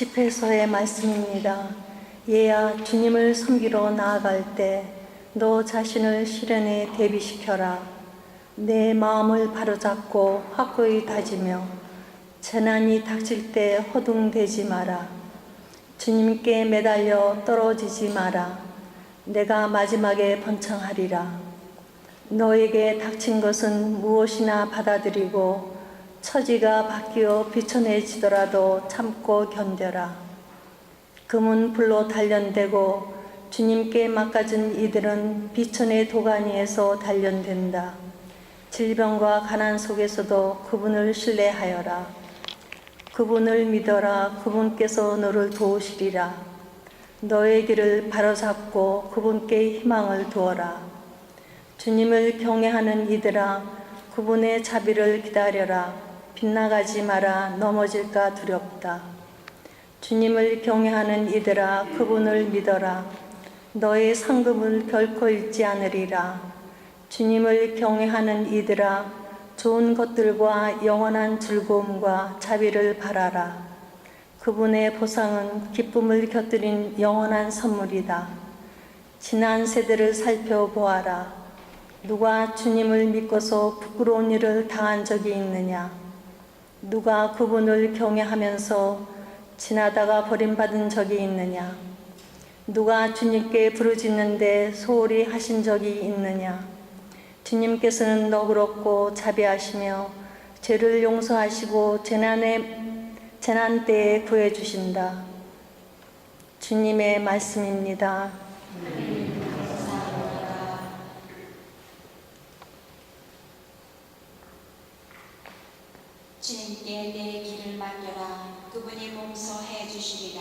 집회서의 말씀입니다. 얘야, 주님을 섬기러 나아갈 때 너 자신을 시련에 대비시켜라. 내 마음을 바로잡고 확고히 다지며 재난이 닥칠 때 허둥대지 마라. 주님께 매달려 떨어지지 마라. 내가 마지막에 번창하리라. 너에게 닥친 것은 무엇이나 받아들이고 처지가 바뀌어 비천해지더라도 참고 견뎌라. 금은 불로 단련되고 주님께 맡겨진 이들은 비천의 도가니에서 단련된다. 질병과 가난 속에서도 그분을 신뢰하여라. 그분을 믿어라. 그분께서 너를 도우시리라. 너의 길을 바로잡고 그분께 희망을 두어라. 주님을 경외하는 이들아, 그분의 자비를 기다려라. 빗나가지 마라. 넘어질까 두렵다. 주님을 경외하는 이들아, 그분을 믿어라. 너의 상급을 결코 잃지 않으리라. 주님을 경외하는 이들아, 좋은 것들과 영원한 즐거움과 자비를 바라라. 그분의 보상은 기쁨을 곁들인 영원한 선물이다. 지난 세대를 살펴보아라. 누가 주님을 믿고서 부끄러운 일을 당한 적이 있느냐? 누가 그분을 경외하면서 지나다가 버림받은 적이 있느냐? 누가 주님께 부르짖는데 소홀히 하신 적이 있느냐? 주님께서는 너그럽고 자비하시며 죄를 용서하시고 재난 때에 구해주신다. 주님의 말씀입니다. 주님께 내 길을 맡겨라. 그분이 용서해 주시리라.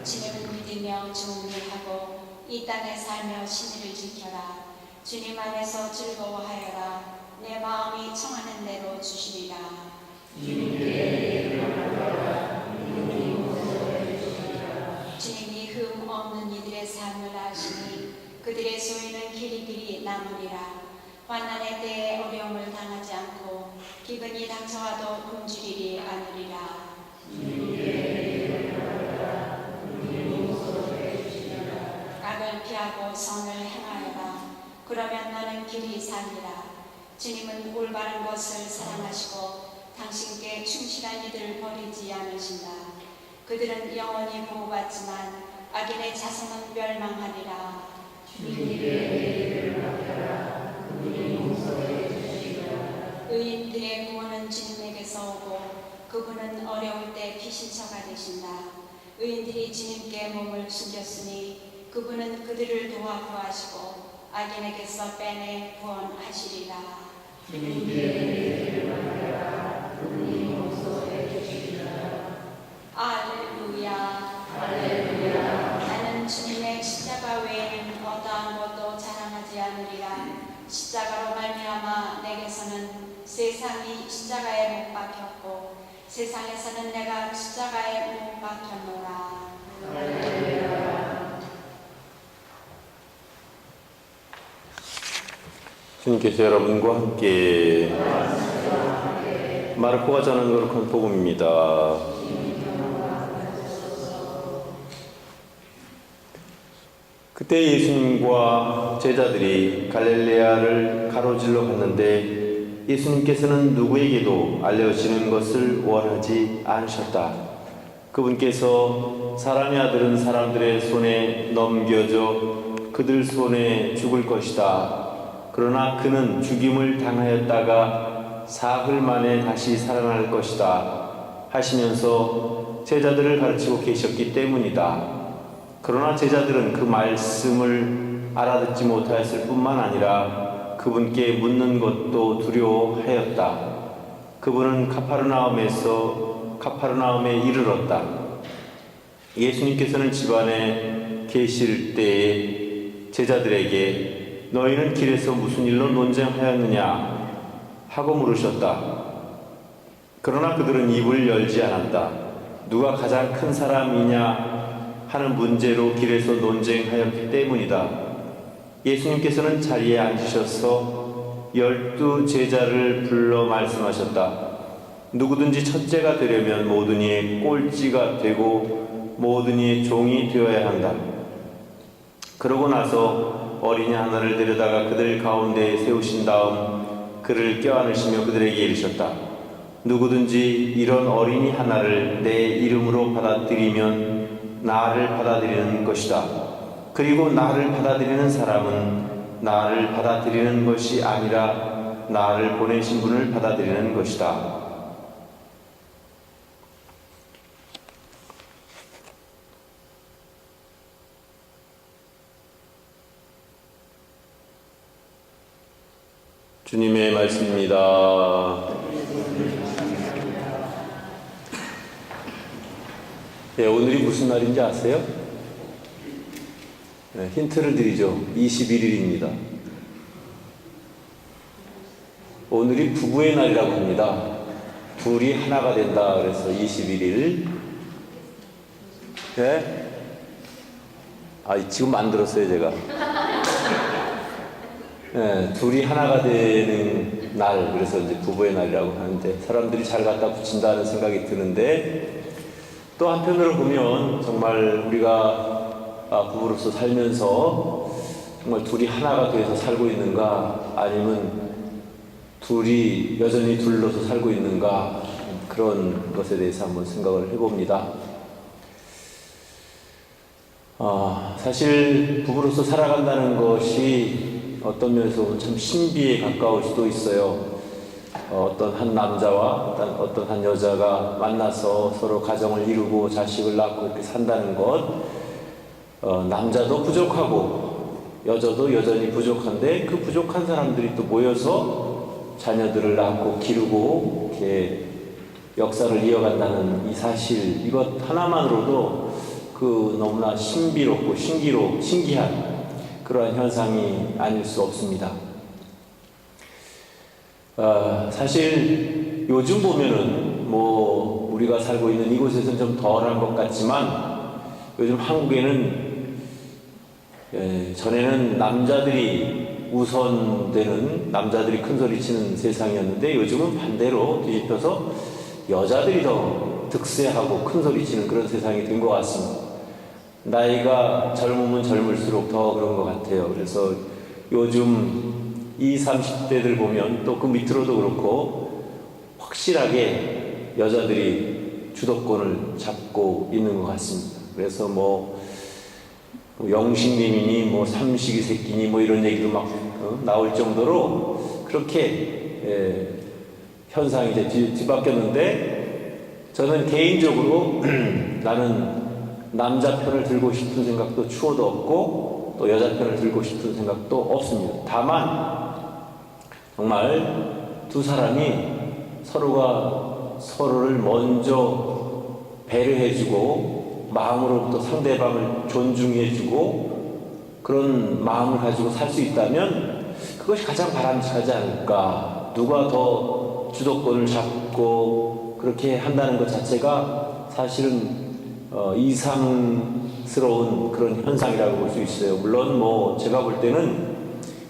주님을 믿으며 좋은 일 하고 이 땅에 살며 신의를 지켜라. 주님 안에서 즐거워하여라. 내 마음이 청하는 대로 주시리라. 주님이 흠 없는 이들의 삶을 아시니 그들의 소유는 길이길이 남으리라. 환난의 때에 어려움을 당하지 않고 기근이 닥쳐와도 굶주리지 않으리라. 악을 피하고 선을 행하여라. 그러면 너는 길이 살리라. 주님은 올바른 것을 사랑하시고 당신께 충실한 이들을 버리지 않으신다. 그들은 영원히 보호받지만 악인의 자손은 멸망하리라. 의인들의 구원은 주님에게서 오고 그분은 어려울 때 피신처가 되신다. 의인들이 주님께 몸을 숨겼으니 그분은 그들을 도와 구하시고 악인에게서 빼내 구원하시리라. 할렐루야. 나는 주님의 십자가 외에는 어떠한 것도 자랑하지 않으리라. 십자가로 말미암아 내게서는 세상이 십자가에 못 박혔고 세상에서는 내가 십자가에 못 박혔노라. 주님께서 여러분과 함께 마르코가 전하는 거룩한 복음입니다. 그때 예수님과 제자들이 갈릴레아를 가로질러 갔는데 예수님께서는 누구에게도 알려지는 것을 원하지 않으셨다. 그분께서 사람의 아들은 사람들의 손에 넘겨져 그들 손에 죽을 것이다. 그러나 그는 죽임을 당하였다가 사흘 만에 다시 살아날 것이다 하시면서 제자들을 가르치고 계셨기 때문이다. 그러나 제자들은 그 말씀을 알아듣지 못하였을 뿐만 아니라 그분께 묻는 것도 두려워하였다. 그분은 카파르나움에 이르렀다. 예수님께서는 집안에 계실 때에 제자들에게 너희는 길에서 무슨 일로 논쟁하였느냐 하고 물으셨다. 그러나 그들은 입을 열지 않았다. 누가 가장 큰 사람이냐 하는 문제로 길에서 논쟁하였기 때문이다. 예수님께서는 자리에 앉으셔서 12 제자를 불러 말씀하셨다. 누구든지 첫째가 되려면 모든 이의 꼴찌가 되고 모든 이의 종이 되어야 한다. 그러고 나서 어린이 하나를 데려다가 그들 가운데에 세우신 다음 그를 껴안으시며 그들에게 이르셨다. 누구든지 이런 어린이 하나를 내 이름으로 받아들이면 나를 받아들이는 것이다. 그리고 나를 받아들이는 사람은 나를 받아들이는 것이 아니라 나를 보내신 분을 받아들이는 것이다. 주님의 말씀입니다. 네, 오늘이 무슨 날인지 아세요? 네, 힌트를 드리죠. 21일입니다. 오늘이 부부의 날이라고 합니다. 둘이 하나가 된다. 그래서 21일. 네? 지금 만들었어요, 제가. 네, 둘이 하나가 되는 날, 그래서 이제 부부의 날이라고 하는데, 사람들이 잘 갖다 붙인다는 생각이 드는데, 또 한편으로 보면 정말 우리가 부부로서 살면서 정말 둘이 하나가 돼서 살고 있는가, 아니면 둘이 여전히 둘로서 살고 있는가, 그런 것에 대해서 한번 생각을 해봅니다. 사실 부부로서 살아간다는 것이 어떤 면에서 보면 참 신비에 가까울 수도 있어요. 어떤 한 남자와 어떤 한 여자가 만나서 서로 가정을 이루고 자식을 낳고 이렇게 산다는 것, 남자도 부족하고 여자도 여전히 부족한데 그 부족한 사람들이 또 모여서 자녀들을 낳고 기르고 이렇게 역사를 이어간다는 이 사실, 이것 하나만으로도 그 너무나 신비롭고 신기한 그러한 현상이 아닐 수 없습니다. 사실 요즘 보면은 우리가 살고 있는 이곳에서는 좀 덜한 것 같지만 요즘 한국에는 전에는 남자들이 우선되는, 남자들이 큰 소리 치는 세상이었는데 요즘은 반대로 뒤집혀서 여자들이 더 득세하고 큰 소리 치는 그런 세상이 된 것 같습니다. 나이가 젊으면 젊을수록 더 그런 것 같아요. 그래서 요즘 20, 30대들 보면 또 그 밑으로도 그렇고 확실하게 여자들이 주도권을 잡고 있는 것 같습니다. 그래서 영식님이니 삼식이 새끼니 이런 얘기도 막 나올 정도로 그렇게 현상이 이제 뒤바뀌었는데, 저는 개인적으로 나는 남자 편을 들고 싶은 생각도 추호도 없고 또 여자 편을 들고 싶은 생각도 없습니다. 다만 정말 두 사람이 서로가 서로를 먼저 배려해주고 마음으로부터 상대방을 존중해주고 그런 마음을 가지고 살 수 있다면 그것이 가장 바람직하지 않을까. 누가 더 주도권을 잡고 그렇게 한다는 것 자체가 사실은 이상스러운 그런 현상이라고 볼 수 있어요. 물론 제가 볼 때는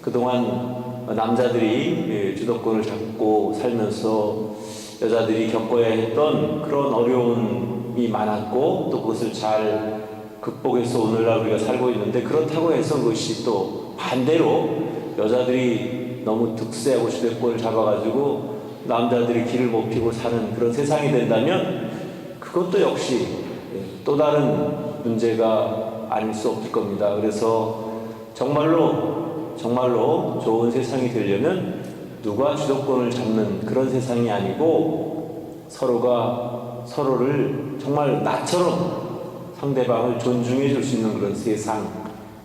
그동안 남자들이 주도권을 잡고 살면서 여자들이 겪어야 했던 그런 어려움이 많았고 또 그것을 잘 극복해서 오늘날 우리가 살고 있는데, 그렇다고 해서 그것이 또 반대로 여자들이 너무 득세하고 주도권을 잡아가지고 남자들이 길을 못 피고 사는 그런 세상이 된다면 그것도 역시 또 다른 문제가 아닐 수 없을 겁니다. 그래서 정말로 좋은 세상이 되려면 누가 주도권을 잡는 그런 세상이 아니고 서로가 서로를 정말 나처럼 상대방을 존중해 줄 수 있는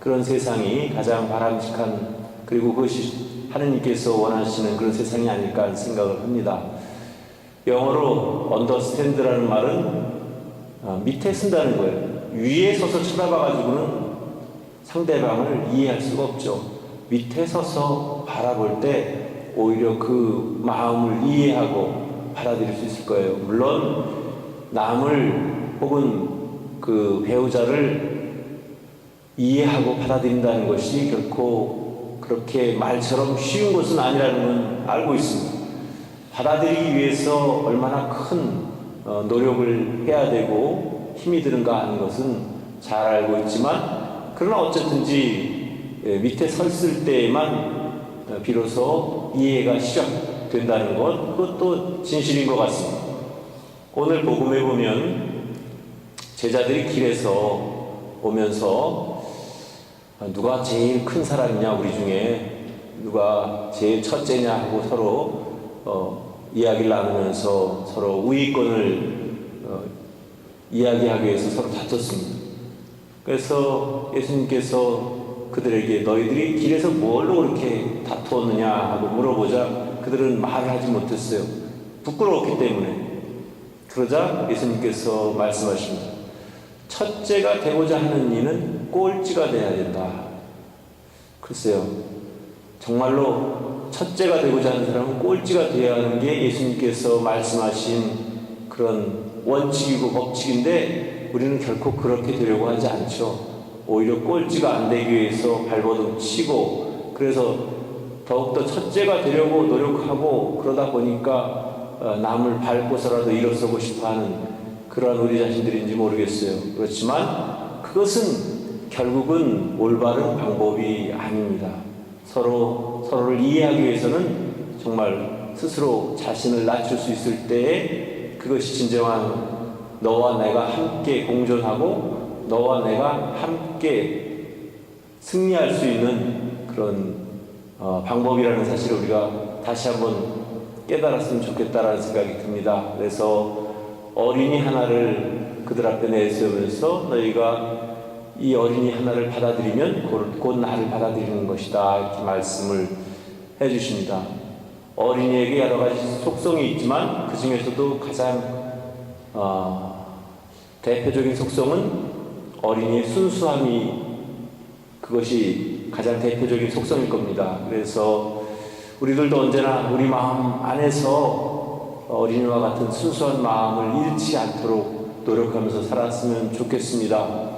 그런 세상이 가장 바람직한, 그리고 그것이 하느님께서 원하시는 그런 세상이 아닐까 하는 생각을 합니다. 영어로 understand라는 말은 밑에 쓴다는 거예요. 위에 서서 쳐다봐가지고는 상대방을 이해할 수가 없죠. 밑에 서서 바라볼 때 오히려 그 마음을 이해하고 받아들일 수 있을 거예요. 물론 남을 혹은 그 배우자를 이해하고 받아들인다는 것이 결코 그렇게 말처럼 쉬운 것은 아니라는 건 알고 있습니다. 받아들이기 위해서 얼마나 큰 노력을 해야 되고 힘이 드는가 하는 것은 잘 알고 있지만, 그러나 어쨌든지 밑에 섰을 때에만 비로소 이해가 시작된다는 것, 그것도 진실인 것 같습니다. 오늘 복음에 보면 제자들이 길에서 오면서 누가 제일 큰 사람이냐, 우리 중에 누가 제일 첫째냐 하고 서로 이야기를 나누면서 서로 우위권을 이야기하기 위해서 서로 다퉜습니다. 그래서 예수님께서 그들에게 너희들이 길에서 뭘로 그렇게 다투었느냐 하고 물어보자 그들은 말을 하지 못했어요. 부끄러웠기 때문에. 그러자 예수님께서 말씀하십니다. 첫째가 되고자 하는 이는 꼴찌가 되어야 된다. 글쎄요, 정말로 첫째가 되고자 하는 사람은 꼴찌가 되어야 하는 게 예수님께서 말씀하신 그런 원칙이고 법칙인데, 우리는 결코 그렇게 되려고 하지 않죠. 오히려 꼴찌가 안 되기 위해서 발버둥 치고, 그래서 더욱더 첫째가 되려고 노력하고, 그러다 보니까 남을 밟고서라도 일어서고 싶어하는 그러한 우리 자신들인지 모르겠어요. 그렇지만 그것은 결국은 올바른 방법이 아닙니다. 서로를 이해하기 위해서는 정말 스스로 자신을 낮출 수 있을 때에 그것이 진정한 너와 내가 함께 공존하고 너와 내가 함께 승리할 수 있는 그런 방법이라는 사실을 우리가 다시 한번 깨달았으면 좋겠다라는 생각이 듭니다. 그래서 어린이 하나를 그들 앞에 내세우면서 너희가 이 어린이 하나를 받아들이면 곧 나를 받아들이는 것이다, 이렇게 말씀을 해주십니다. 어린이에게 여러 가지 속성이 있지만 그 중에서도 가장 대표적인 속성은 어린이의 순수함이, 그것이 가장 대표적인 속성일 겁니다. 그래서 우리들도 언제나 우리 마음 안에서 어린이와 같은 순수한 마음을 잃지 않도록 노력하면서 살았으면 좋겠습니다.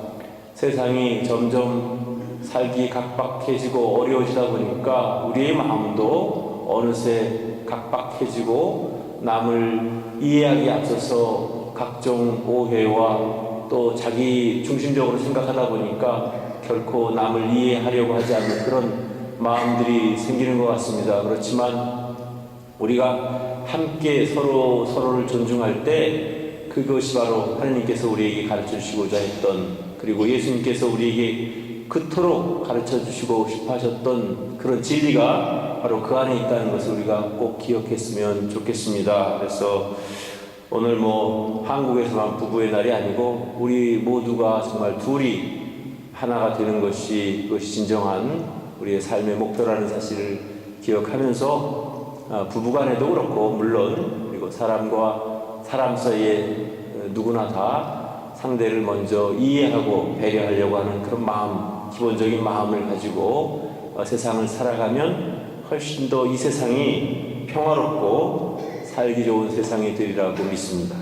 세상이 점점 살기 각박해지고 어려워지다 보니까 우리의 마음도 어느새 각박해지고 남을 이해하기에 앞서서 각종 오해와 또 자기 중심적으로 생각하다 보니까 결코 남을 이해하려고 하지 않는 그런 마음들이 생기는 것 같습니다. 그렇지만 우리가 함께 서로를 존중할 때 그것이 바로 하나님께서 우리에게 가르쳐 주시고자 했던, 그리고 예수님께서 우리에게 그토록 가르쳐 주시고 싶어 하셨던 그런 진리가 바로 그 안에 있다는 것을 우리가 꼭 기억했으면 좋겠습니다. 그래서 오늘 한국에서만 부부의 날이 아니고 우리 모두가 정말 둘이 하나가 되는 것이, 그것이 진정한 우리의 삶의 목표라는 사실을 기억하면서 부부간에도 그렇고 물론 그리고 사람과 사람 사이에 누구나 다 상대를 먼저 이해하고 배려하려고 하는 그런 마음, 기본적인 마음을 가지고 세상을 살아가면 훨씬 더 이 세상이 평화롭고 살기 좋은 세상이 되리라고 믿습니다.